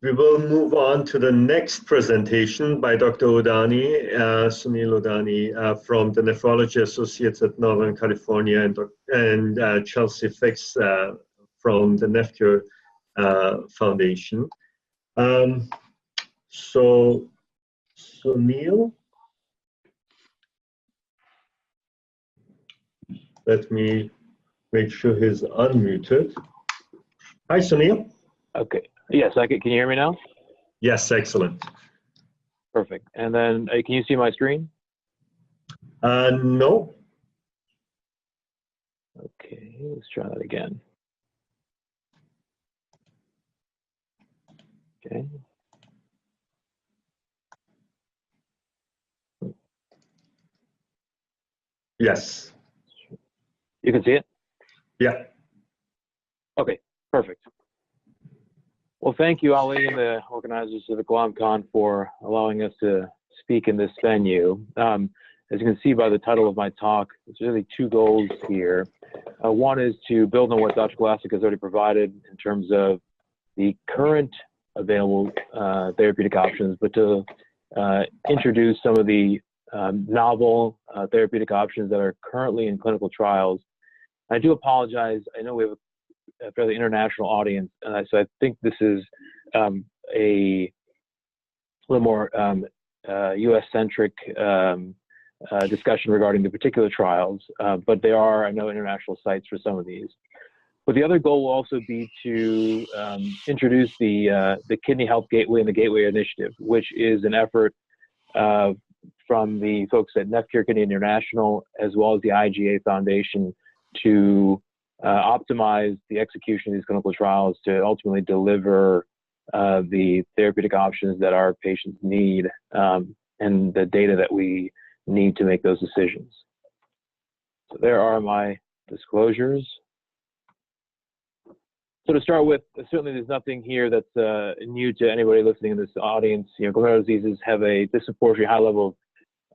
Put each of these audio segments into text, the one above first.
We will move on to the next presentation by Dr. Udani, Sunil Udani, from the Nephrology Associates at Northern California, and Chelsea Fix from the NephCure Foundation. So, Sunil, let me make sure he's unmuted. Hi, Sunil. Okay. Yes, can you hear me now? Yes, excellent. Perfect. And then can you see my screen? No. Okay, let's try that again. Okay. Yes. You can see it? Yeah. Okay, perfect. Well, thank you, Ali, and the organizers of the GlomCon for allowing us to speak in this venue. As you can see by the title of my talk, there's really two goals here. One is to build on what Dr. Glassick has already provided in terms of the current available therapeutic options, but to introduce some of the novel therapeutic options that are currently in clinical trials. I do apologize. I know we have a fairly international audience, so I think this is a little more US-centric discussion regarding the particular trials, but there are, I know, international sites for some of these. But the other goal will also be to introduce the Kidney Health Gateway and the Gateway Initiative, which is an effort from the folks at NephCure Kidney International, as well as the IgA Foundation, to optimize the execution of these clinical trials to ultimately deliver the therapeutic options that our patients need and the data that we need to make those decisions. So there are my disclosures. So to start with, certainly there's nothing here that's new to anybody listening in this audience. You know, glomerular diseases have a disproportionately high level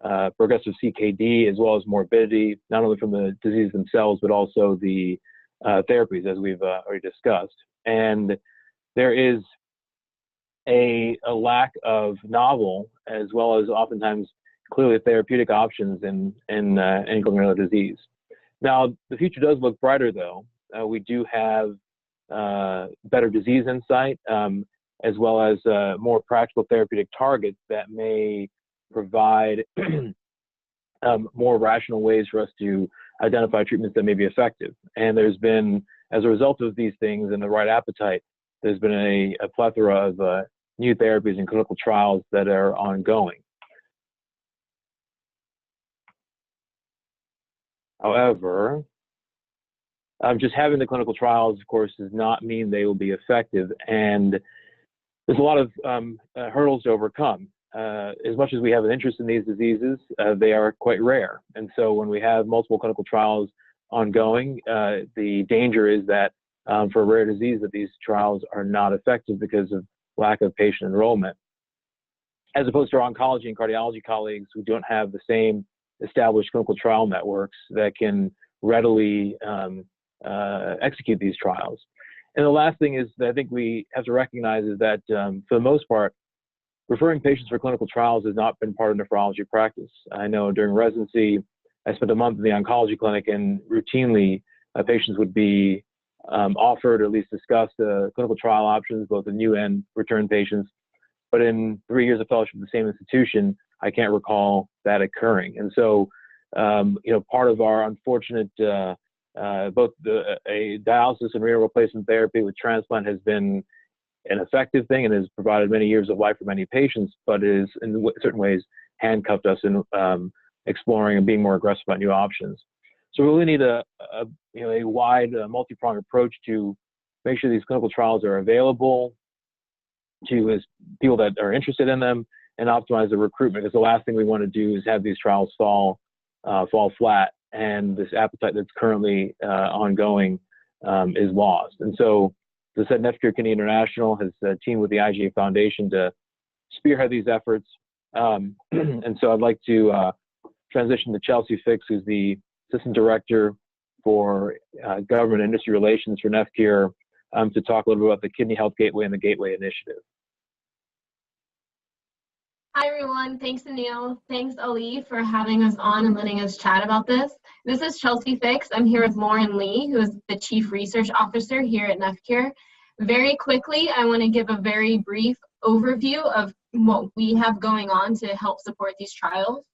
of progressive CKD, as well as morbidity, not only from the disease themselves, but also the therapies, as we've already discussed. And there is a lack of novel, as well as oftentimes clearly therapeutic options in glomerular disease. Now, the future does look brighter, though. We do have better disease insight, as well as more practical therapeutic targets that may provide more rational ways for us to identify treatments that may be effective. And there's been, as a result of these things and the right appetite, there's been a plethora of new therapies and clinical trials that are ongoing. However, just having the clinical trials, of course, does not mean they will be effective. And there's a lot of hurdles to overcome. As much as we have an interest in these diseases, they are quite rare. And so when we have multiple clinical trials ongoing, the danger is that for a rare disease that these trials are not effective because of lack of patient enrollment. As opposed to our oncology and cardiology colleagues who don't have the same established clinical trial networks that can readily execute these trials. And the last thing is that I think we have to recognize is that for the most part, referring patients for clinical trials has not been part of nephrology practice. I know during residency, I spent a month in the oncology clinic, and routinely patients would be offered or at least discussed clinical trial options, both the new and return patients. But in 3 years of fellowship at the same institution, I can't recall that occurring. And so, you know, part of our unfortunate, both a dialysis and renal replacement therapy with transplant has been an effective thing and has provided many years of life for many patients, but is in certain ways handcuffed us in exploring and being more aggressive about new options. So we really need a wide, multi-pronged approach to make sure these clinical trials are available to people that are interested in them, and optimize the recruitment. Because the last thing we want to do is have these trials fall flat, and this appetite that's currently ongoing is lost. And so, as I said, NephCure Kidney International has teamed with the IgA Foundation to spearhead these efforts. And so I'd like to transition to Chelsea Fix, who's the Assistant Director for Government Industry Relations for NephCure, to talk a little bit about the Kidney Health Gateway and the Gateway Initiative. Hi everyone, thanks Anil. Thanks Ali for having us on and letting us chat about this. This is Chelsea Fix. I'm here with Lauren Lee, who is the Chief Research Officer here at NephCure. Very quickly, I want to give a very brief overview of what we have going on to help support these trials.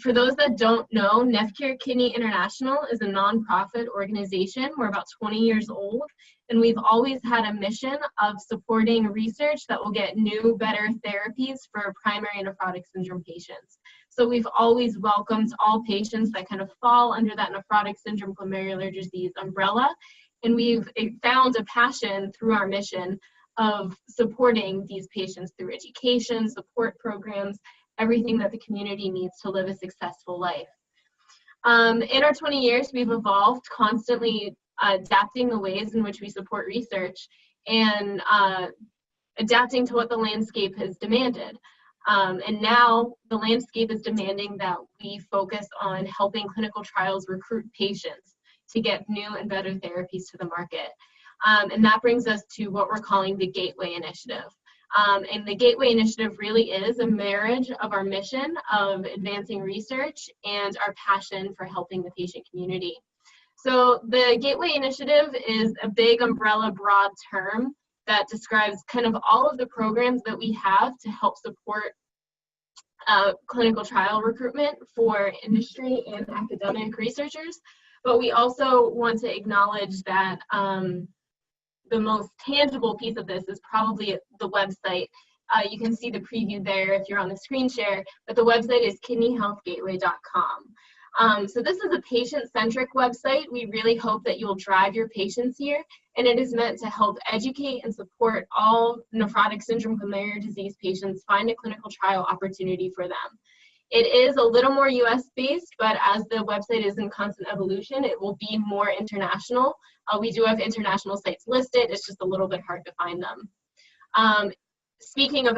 For those that don't know, NephCure Kidney International is a nonprofit organization. We're about 20 years old, and we've always had a mission of supporting research that will get new, better therapies for primary nephrotic syndrome patients. So we've always welcomed all patients that kind of fall under that nephrotic syndrome glomerular disease umbrella, and we've found a passion through our mission of supporting these patients through education, support programs, everything that the community needs to live a successful life. In our 20 years, we've evolved, constantly adapting the ways in which we support research and adapting to what the landscape has demanded. And now the landscape is demanding that we focus on helping clinical trials recruit patients to get new and better therapies to the market. And that brings us to what we're calling the Gateway Initiative. And the Gateway Initiative really is a marriage of our mission of advancing research and our passion for helping the patient community. So the Gateway Initiative is a big umbrella, broad term that describes kind of all of the programs that we have to help support clinical trial recruitment for industry and academic researchers. But we also want to acknowledge that the most tangible piece of this is probably the website. You can see the preview there if you're on the screen share, but the website is kidneyhealthgateway.com. So this is a patient-centric website. We really hope that you'll drive your patients here, and it is meant to help educate and support all nephrotic syndrome glomerular disease patients find a clinical trial opportunity for them. It is a little more US-based, but as the website is in constant evolution, it will be more international. We do have international sites listed. It's just a little bit hard to find them. Speaking of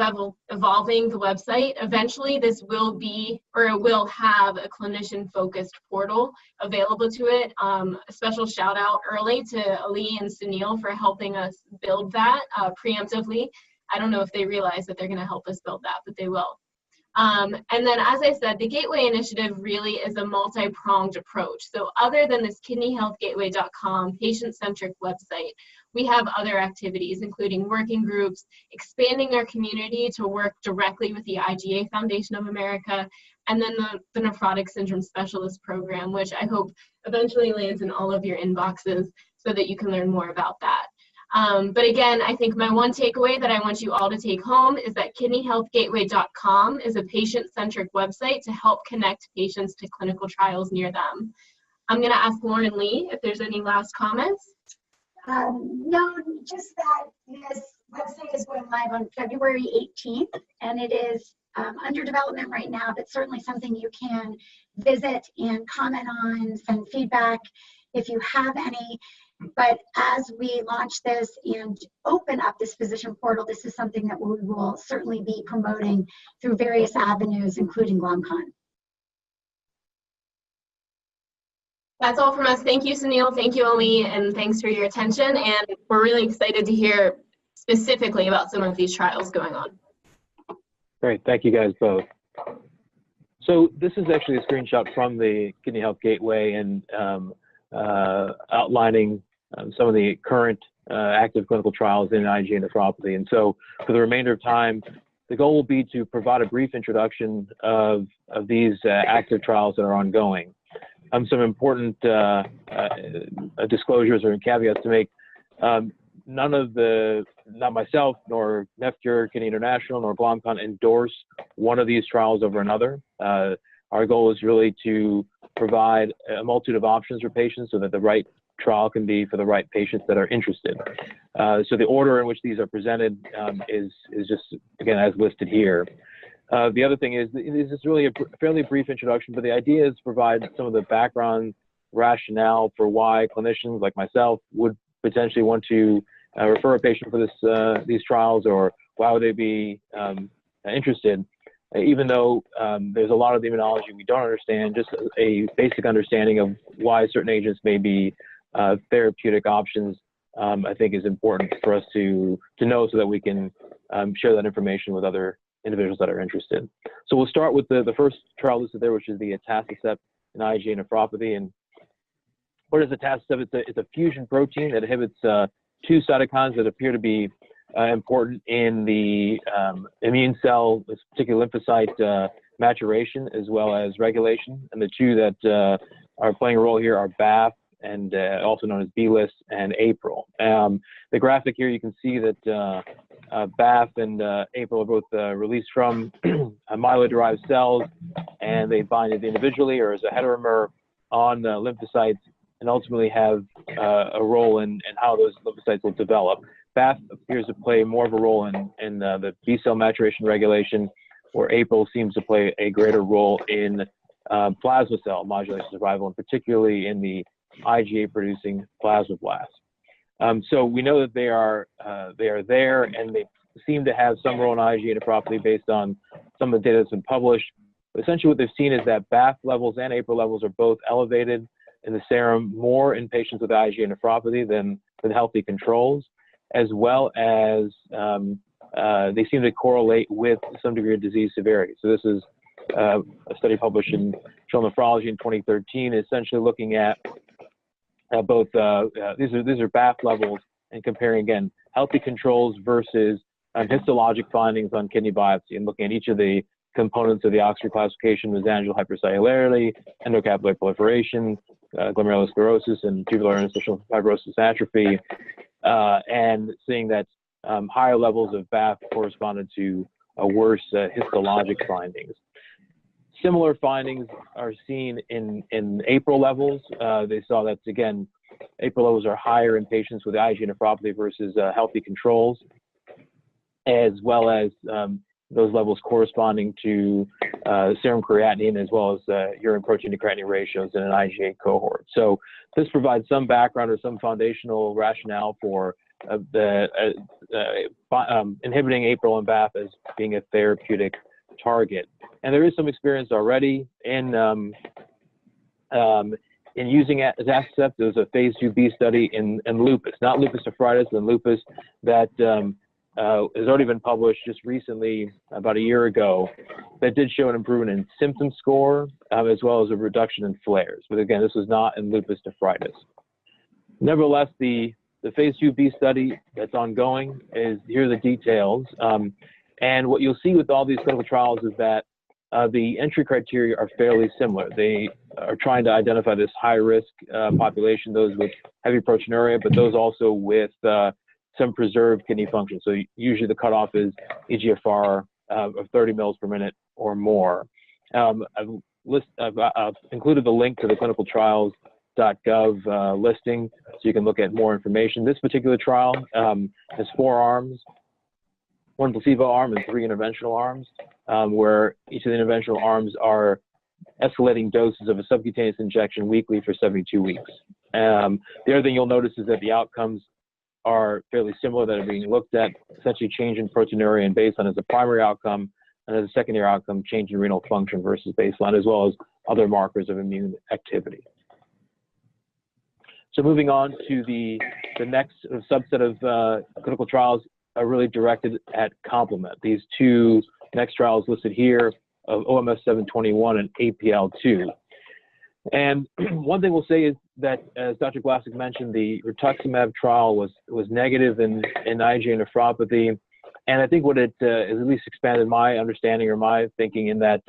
evolving the website, eventually this will be, or it will have a clinician-focused portal available to it. A special shout out early to Ali and Sunil for helping us build that preemptively. I don't know if they realize that they're gonna help us build that, but they will. And then, as I said, the Gateway Initiative really is a multi-pronged approach. So other than this kidneyhealthgateway.com patient-centric website, we have other activities, including working groups, expanding our community to work directly with the IgA Foundation of America, and then the Nephrotic Syndrome Specialist Program, which I hope eventually lands in all of your inboxes so that you can learn more about that. But again, I think my one takeaway that I want you all to take home is that kidneyhealthgateway.com is a patient-centric website to help connect patients to clinical trials near them. I'm going to ask Lauren Lee if there's any last comments. No, just that this website is going live on February 18th, and it is under development right now, but certainly something you can visit and comment on, send feedback if you have any. But as we launch this and open up this physician portal, this is something that we will certainly be promoting through various avenues, including GlomCon. That's all from us. Thank you, Sunil. Thank you, Ali, and thanks for your attention. And we're really excited to hear specifically about some of these trials going on. Great, thank you guys both. So this is actually a screenshot from the Kidney Health Gateway and outlining some of the current active clinical trials in IgA nephropathy. And so for the remainder of time, the goal will be to provide a brief introduction of these active trials that are ongoing. Some important disclosures or caveats to make. Not myself, nor NephCure, Kidney International, nor GlomCon endorse one of these trials over another. Our goal is really to provide a multitude of options for patients so that the right trial can be for the right patients that are interested. So the order in which these are presented is just, again, as listed here. The other thing is, this is really a fairly brief introduction, but the idea is to provide some of the background rationale for why clinicians like myself would potentially want to refer a patient for these trials, or why would they be interested, even though there's a lot of the immunology we don't understand. Just a basic understanding of why certain agents may be therapeutic options, I think is important for us to know, so that we can share that information with other individuals that are interested. So we'll start with the first trial listed there, which is the atacicept in IgA nephropathy. And what is atacicept? It's a fusion protein that inhibits two cytokines that appear to be important in the immune cell, this particular lymphocyte maturation as well as regulation. And the two that are playing a role here are BAFF, and also known as B-list, and April. The graphic here, you can see that BAFF and April are both released from myeloid-derived cells, and they bind it individually or as a heteromer on lymphocytes, and ultimately have a role in how those lymphocytes will develop. BAFF appears to play more of a role in the B-cell maturation regulation, where April seems to play a greater role in plasma cell modulation survival, and particularly in the IgA-producing plasmablasts. So we know that they are there, and they seem to have some role in IgA nephropathy based on some of the data that's been published. But essentially what they've seen is that BAFF levels and April levels are both elevated in the serum more in patients with IgA nephropathy than healthy controls, as well as they seem to correlate with some degree of disease severity. So this is a study published in Journal of Nephrology in 2013, essentially looking at both, these are BAFF levels and comparing, again, healthy controls versus histologic findings on kidney biopsy, and looking at each of the components of the Oxford classification: mesangial hypercellularity, endocapillary proliferation, glomerulosclerosis, and tubular interstitial fibrosis atrophy, and seeing that higher levels of BAFF corresponded to worse histologic findings. Similar findings are seen in April levels. They saw that, again, April levels are higher in patients with IgA nephropathy versus healthy controls, as well as those levels corresponding to serum creatinine as well as urine protein to creatinine ratios in an IgA cohort. So this provides some background or some foundational rationale for inhibiting April and BAFF as being a therapeutic target. And there is some experience already in using atacicept. There was a faceUV study in lupus, not lupus nephritis, and lupus that has already been published just recently, about a year ago, that did show an improvement in symptom score as well as a reduction in flares. But again, this was not in lupus nephritis. Nevertheless, the faceUV study that's ongoing here are the details. And what you'll see with all these clinical trials is that the entry criteria are fairly similar. They are trying to identify this high-risk population, those with heavy proteinuria, but those also with some preserved kidney function. So usually the cutoff is EGFR of 30 mils per minute or more. I've included the link to the clinicaltrials.gov listing, so you can look at more information. This particular trial has 4 arms, 1 placebo arm and 3 interventional arms, where each of the interventional arms are escalating doses of a subcutaneous injection weekly for 72 weeks. The other thing you'll notice is that the outcomes are fairly similar that are being looked at, essentially change in proteinuria and baseline as a primary outcome, and as a secondary outcome, change in renal function versus baseline, as well as other markers of immune activity. So moving on to the next subset of clinical trials are really directed at complement. These 2 next trials listed here of OMS 721 and APL2. And one thing we'll say is that, as Dr. Glassick mentioned, the rituximab trial was negative in IgA nephropathy. And I think what it has at least expanded my understanding or my thinking in that,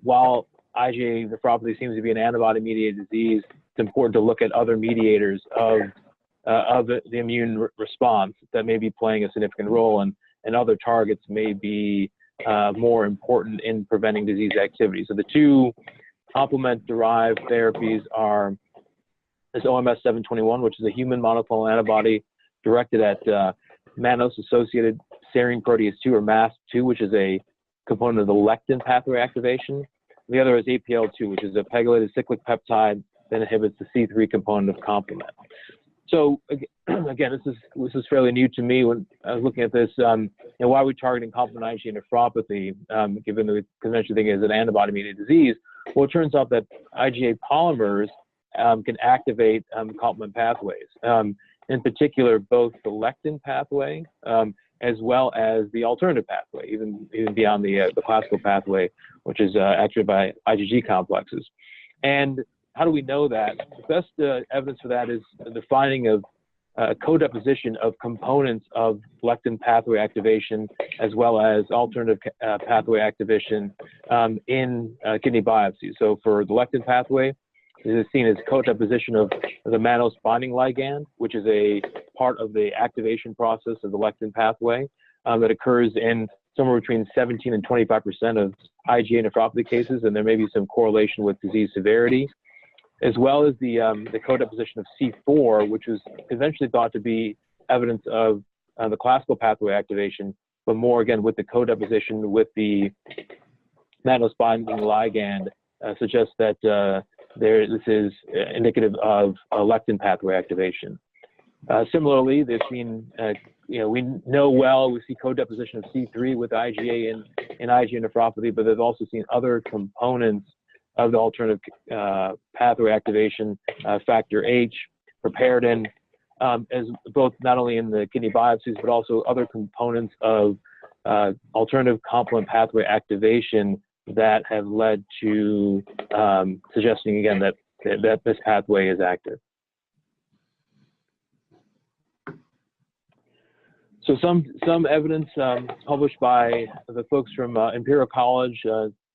while IgA nephropathy seems to be an antibody-mediated disease, it's important to look at other mediators of the immune response that may be playing a significant role, and other targets may be more important in preventing disease activity. So the 2 complement-derived therapies are this OMS 721, which is a human monoclonal antibody directed at mannose-associated serine protease 2, or MASP2, which is a component of the lectin pathway activation. The other is APL2, which is a pegylated cyclic peptide that inhibits the C3 component of complement. So again, this is fairly new to me when I was looking at this. Why are we targeting complement IgA nephropathy, given the conventional thing is an antibody-mediated disease? Well, it turns out that IgA polymers can activate complement pathways. In particular, both the lectin pathway, as well as the alternative pathway, even beyond the classical pathway, which is activated by IgG complexes. And how do we know that? The best evidence for that is the finding of co-deposition of components of lectin pathway activation as well as alternative pathway activation in kidney biopsies. So for the lectin pathway, it is seen as co-deposition of the mannose binding ligand, which is a part of the activation process of the lectin pathway that occurs in somewhere between 17 and 25% of IgA nephropathy cases, and there may be some correlation with disease severity, as well as the co-deposition of C4, which was eventually thought to be evidence of the classical pathway activation, but more again with the co-deposition with the mannose binding ligand suggests that this is indicative of lectin pathway activation. Similarly, there's been, we know we see co-deposition of C3 with IgA in IgA nephropathy, but they've also seen other components of the alternative pathway activation, factor H, preparedin, as both not only in the kidney biopsies, but also other components of alternative complement pathway activation that have led to suggesting again that this pathway is active. So some evidence published by the folks from Imperial College,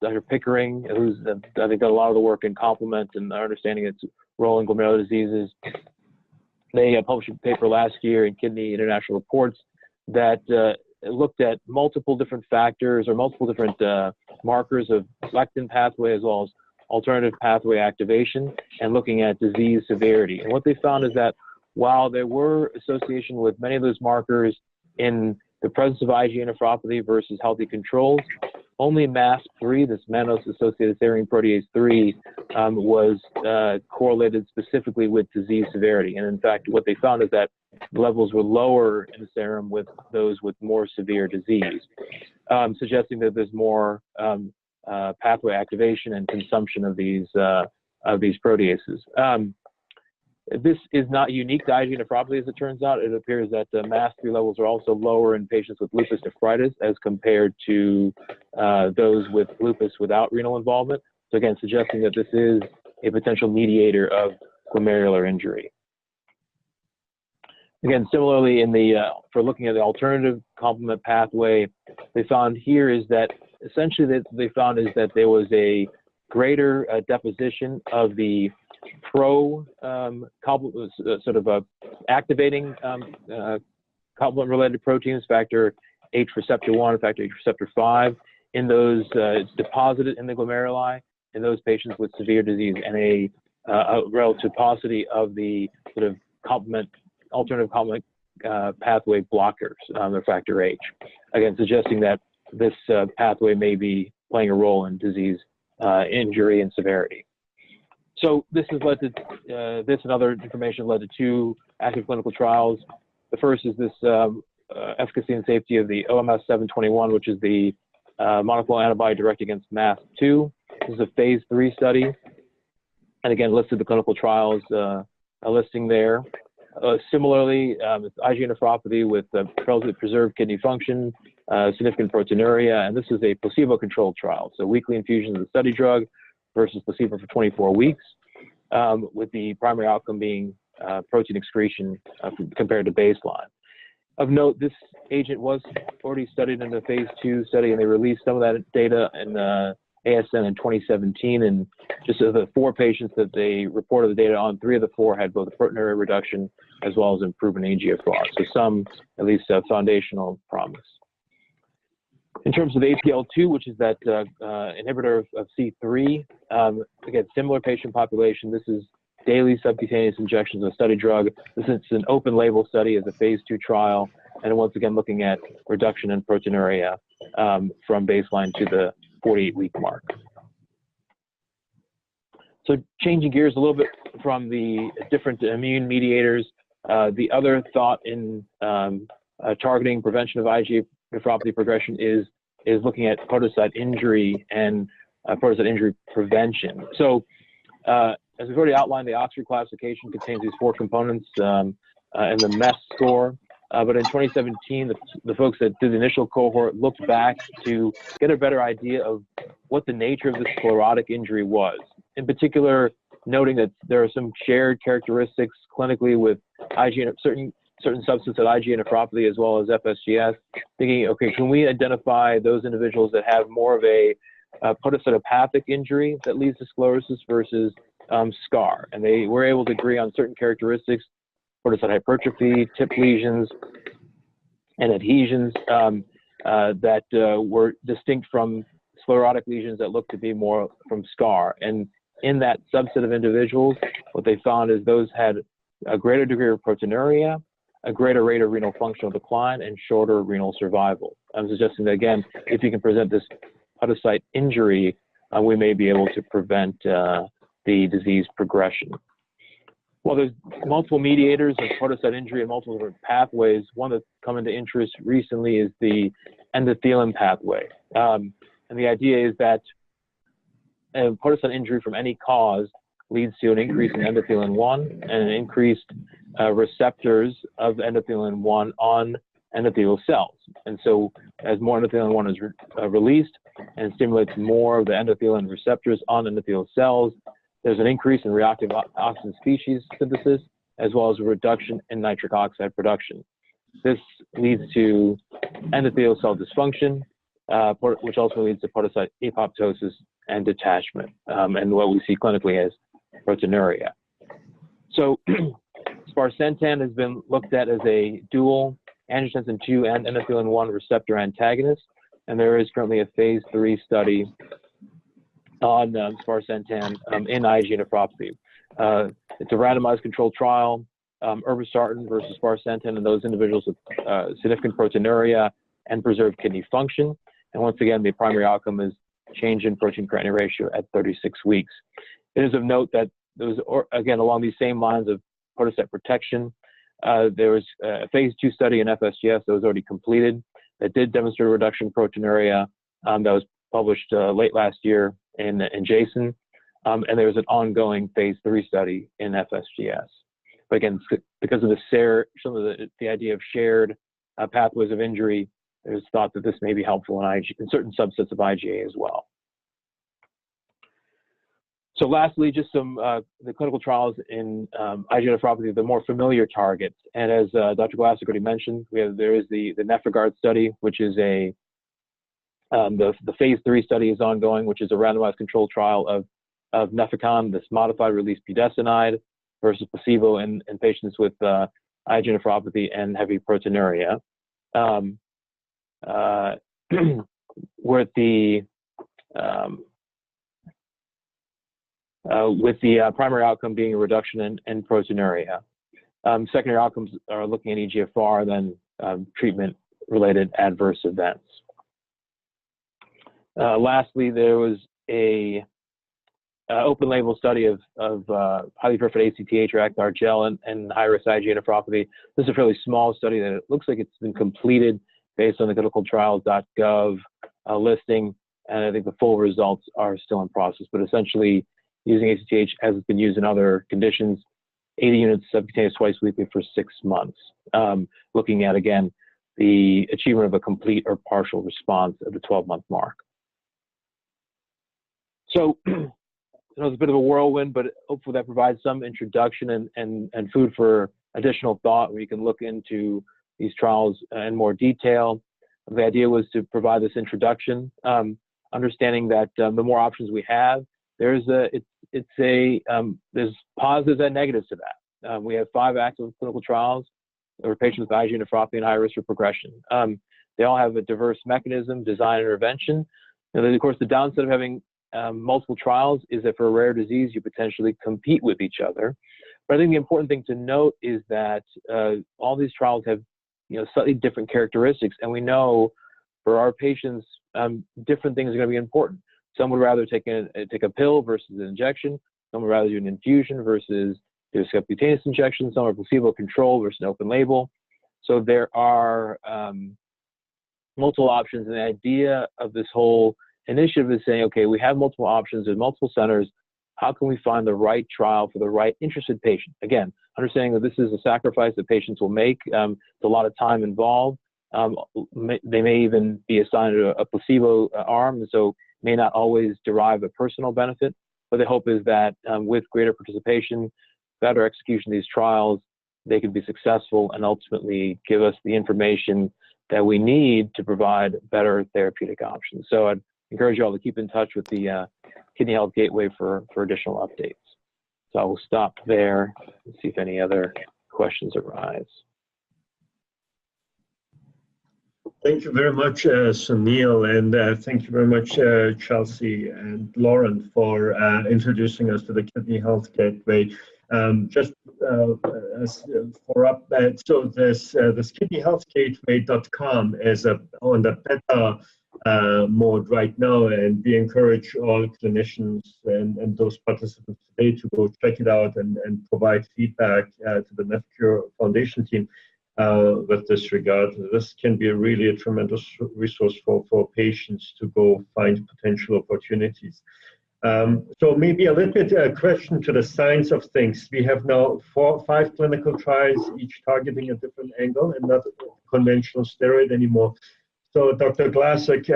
Dr. Pickering, who's I think done a lot of the work in complement and understanding its role in glomerular diseases. They published a paper last year in Kidney International Reports that looked at multiple different factors or multiple different markers of lectin pathway as well as alternative pathway activation and looking at disease severity. And what they found is that while there were association with many of those markers in the presence of IgA nephropathy versus healthy controls, only MASP3, this mannose-associated serine protease 3, was correlated specifically with disease severity. And in fact, what they found is that levels were lower in the serum with those with more severe disease, suggesting that there's more pathway activation and consumption of these proteases. This is not unique to IgA nephropathy, as it turns out. It appears that MASP3 levels are also lower in patients with lupus nephritis as compared to those with lupus without renal involvement. So again, suggesting that this is a potential mediator of glomerular injury. Again, similarly, for looking at the alternative complement pathway, they found here is that essentially they found is that there was a greater deposition of the activating complement-related proteins, factor H receptor 1, factor H receptor 5, in those deposited in the glomeruli in those patients with severe disease, and a relative paucity of the sort of alternative complement pathway blockers, the factor H. Again, suggesting that this pathway may be playing a role in disease injury and severity. So this has led to, this and other information led to 2 active clinical trials. The first is this efficacy and safety of the OMS 721, which is the monoclonal antibody directed against MASP2. This is a phase 3 study. And again, listed the clinical trials, a listing there. Similarly, it's IgA nephropathy with relatively preserved kidney function, significant proteinuria, and this is a placebo-controlled trial. So weekly infusions of the study drug versus placebo for 24 weeks, with the primary outcome being protein excretion compared to baseline. Of note, this agent was already studied in a phase 2 study, and they released some of that data in ASN in 2017. And just of the 4 patients that they reported the data on, 3 of the 4 had both a proteinuria reduction as well as improvement in eGFR. So some, at least, foundational promise. In terms of APL2, which is that inhibitor of C3, again, similar patient population. This is daily subcutaneous injections of study drug. This is an open label study as a phase 2 trial. And once again, looking at reduction in proteinuria from baseline to the 48-week mark. So changing gears a little bit from the different immune mediators, the other thought in targeting prevention of IgA nephropathy progression is looking at podocyte injury and podocyte injury prevention. So as we've already outlined, the Oxford classification contains these 4 components and the MES score. But in 2017, the folks that did the initial cohort looked back to get a better idea of what the nature of the sclerotic injury was. In particular, noting that there are some shared characteristics clinically with IgA, certain subsets of IgA nephropathy as well as FSGS, thinking, okay, can we identify those individuals that have more of a podocytopathic injury that leads to sclerosis versus scar? And they were able to agree on certain characteristics: podocyte hypertrophy, tip lesions, and adhesions that were distinct from sclerotic lesions that look to be more from scar. And in that subset of individuals, what they found is those had a greater degree of proteinuria, a greater rate of renal functional decline, and shorter renal survival. I'm suggesting that, again, if you can present this podocyte injury, we may be able to prevent the disease progression. Well, there's multiple mediators of podocyte injury and multiple different pathways. One that's come into interest recently is the endothelium pathway. And the idea is that podocyte injury from any cause leads to an increase in endothelin-1 and an increased receptors of endothelin-1 on endothelial cells. And so as more endothelin-1 is released and stimulates more of the endothelin receptors on endothelial cells, there's an increase in reactive oxygen species synthesis, as well as a reduction in nitric oxide production. This leads to endothelial cell dysfunction, which also leads to podocyte apoptosis and detachment, and what we see clinically as proteinuria. So sparsentan has been looked at as a dual angiotensin II and endothelin-1 receptor antagonist, and there is currently a phase 3 study on sparsentan in IgA nephropathy. It's a randomized controlled trial, irbesartan versus sparsentan in those individuals with significant proteinuria and preserved kidney function. And once again, the primary outcome is change in protein-creatinine ratio at 36 weeks. It is of note that there was, again, along these same lines of podocyte protection, there was a phase 2 study in FSGS that was already completed that did demonstrate a reduction in proteinuria that was published late last year in JASN, and there was an ongoing phase 3 study in FSGS. But again, because of the idea of shared pathways of injury, there's thought that this may be helpful in certain subsets of IgA as well. So lastly, just some the clinical trials in IgA nephropathy, the more familiar targets. And as Dr. Glassick already mentioned, there is the NephroGuard study, which is the phase 3 study is ongoing, which is a randomized controlled trial of Nefecon, this modified release budesonide, versus placebo in patients with IgA nephropathy and heavy proteinuria. With the primary outcome being a reduction in proteinuria. Secondary outcomes are looking at eGFR, then treatment-related adverse events. Lastly, there was a open-label study of highly proliferated ACTH or ActR gel and high-risk IgA nephropathy. This is a fairly small study that it looks like it's been completed based on the clinicaltrials.gov listing, and I think the full results are still in process. But essentially, using ACTH as it's been used in other conditions, 80 units subcutaneous twice weekly for 6 months, looking at, again, the achievement of a complete or partial response at the 12-month mark. So, it's a bit of a whirlwind, but hopefully that provides some introduction and food for additional thought where you can look into these trials in more detail. The idea was to provide this introduction, understanding that the more options we have, there's positives and negatives to that. We have 5 active clinical trials for patients with IgA nephropathy and high risk for progression. They all have a diverse mechanism, design, and intervention. And then, of course, the downside of having multiple trials is that for a rare disease, you potentially compete with each other. But I think the important thing to note is that all these trials have slightly different characteristics, and we know for our patients, different things are going to be important. Some would rather take a pill versus an injection. Some would rather do an infusion versus do a subcutaneous injection. Some are placebo controlled versus an open label. So there are multiple options, and the idea of this whole initiative is saying, okay, we have multiple options, there's multiple centers. How can we find the right trial for the right interested patient? Again, understanding that this is a sacrifice that patients will make. It's a lot of time involved. They may even be assigned a placebo arm, and so may not always derive a personal benefit. But the hope is that with greater participation, better execution of these trials, they could be successful and ultimately give us the information that we need to provide better therapeutic options. So I'd encourage you all to keep in touch with the Kidney Health Gateway for additional updates. So I will stop there and see if any other questions arise. Thank you very much, Sunil, and thank you very much, Chelsea and Lauren, for introducing us to the Kidney Health Gateway. Just for up, so this kidneyhealthgateway.com is on the beta mode right now, and we encourage all clinicians and those participants today to go check it out and provide feedback to the NephCure Foundation team. With this regard, this can be really a tremendous resource for patients to go find potential opportunities. So maybe a little bit a question to the science of things. We have now 5 clinical trials, each targeting a different angle and not conventional steroid anymore. So Dr. Glasek,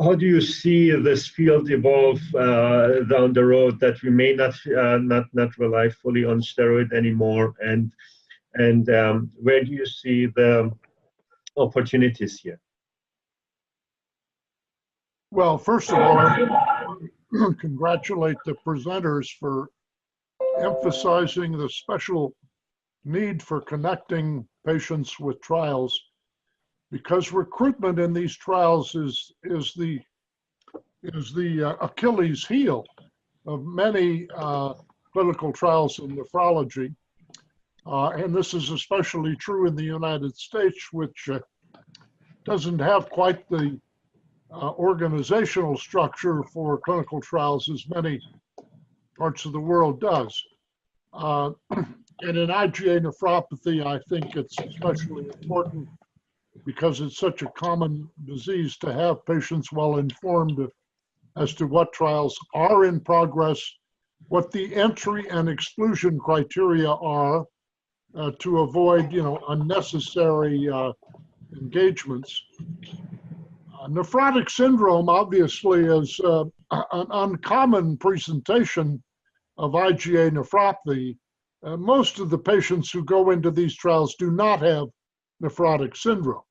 how do you see this field evolve down the road, that we may not rely fully on steroid anymore, and where do you see the opportunities here? Well, first of all, I congratulate the presenters for emphasizing the special need for connecting patients with trials, because recruitment in these trials is the Achilles heel of many clinical trials in nephrology. And this is especially true in the United States, which doesn't have quite the organizational structure for clinical trials as many parts of the world does. And in IgA nephropathy, I think it's especially important because it's such a common disease to have patients well informed as to what trials are in progress, what the entry and exclusion criteria are, to avoid, unnecessary engagements. Nephrotic syndrome obviously is an uncommon presentation of IgA nephropathy. Most of the patients who go into these trials do not have nephrotic syndrome.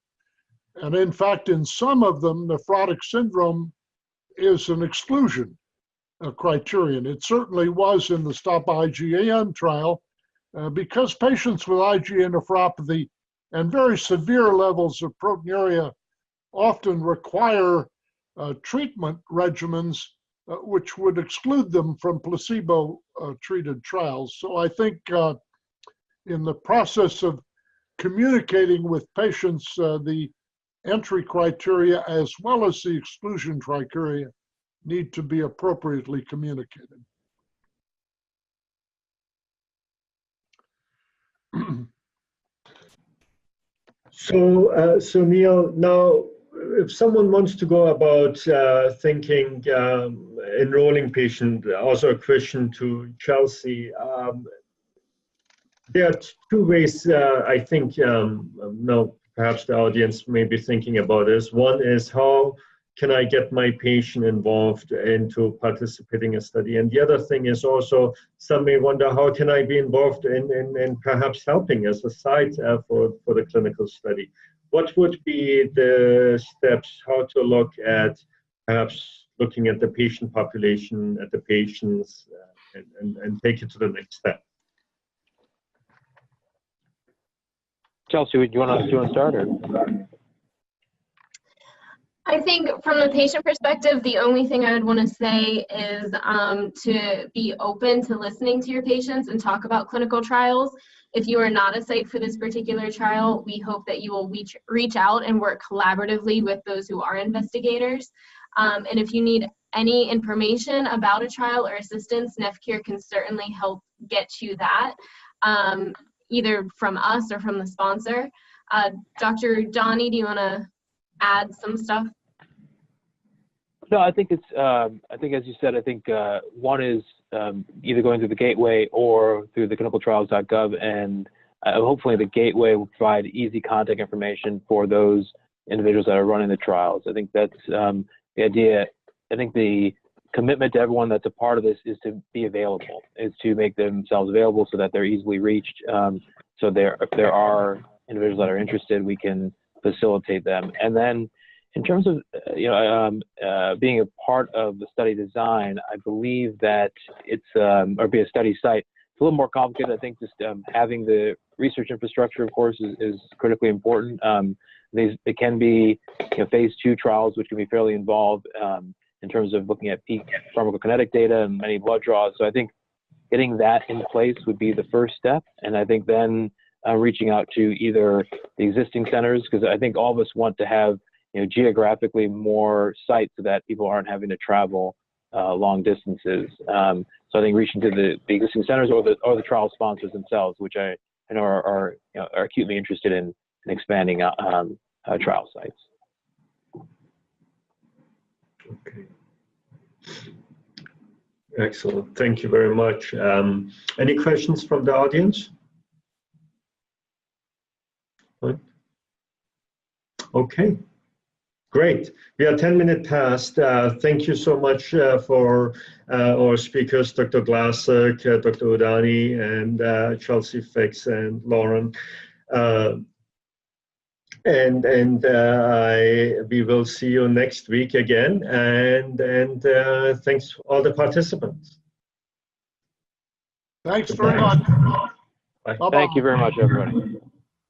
And in fact, in some of them, nephrotic syndrome is an exclusion criterion. It certainly was in the Stop IgAN trial, because patients with IgA nephropathy and very severe levels of proteinuria often require treatment regimens which would exclude them from placebo-treated trials. So I think in the process of communicating with patients, the entry criteria as well as the exclusion criteria need to be appropriately communicated. So Neil, now if someone wants to go about thinking, enrolling patient, also a question to Chelsea, there are 2 ways I think now perhaps the audience may be thinking about this. One is, how can I get my patient involved into participating in a study? And the other thing is also, some may wonder, how can I be involved in perhaps helping as a site for the clinical study? What would be the steps, how to look at, perhaps looking at the patient population, at the patients, and take it to the next step? Chelsea, do you want to start? Or? I think from the patient perspective, the only thing I would want to say is to be open to listening to your patients and talk about clinical trials. If you are not a site for this particular trial, we hope that you will reach out and work collaboratively with those who are investigators. And if you need any information about a trial or assistance, NephCure can certainly help get you that, either from us or from the sponsor. Dr. Donnie, do you want to add some stuff? No, I think it's, I think as you said, I think one is either going through the gateway or through the clinicaltrials.gov, and hopefully the gateway will provide easy contact information for those individuals that are running the trials. I think that's the idea. I think the commitment to everyone that's a part of this is to be available, is to make themselves available so that they're easily reached. So if there are individuals that are interested, we can facilitate them. And then in terms of being a part of the study design, I believe that it's or be a study site. It's a little more complicated. I think just having the research infrastructure, of course, is critically important. It can be phase 2 trials, which can be fairly involved in terms of looking at peak pharmacokinetic data and many blood draws. So I think getting that in place would be the first step. And I think then reaching out to either the existing centers, because I think all of us want to have geographically more sites so that people aren't having to travel long distances. So I think reaching to the existing centers or the trial sponsors themselves, which I know are acutely interested in expanding trial sites. Okay. Excellent. Thank you very much. Any questions from the audience? Okay. Great. We are 10 minutes past. Thank you so much for our speakers, Dr. Glassek, Dr. Udani, and Chelsea Fix and Lauren. We will see you next week again. And thanks all the participants. Thanks very much. Bye. Thank you very much, everybody.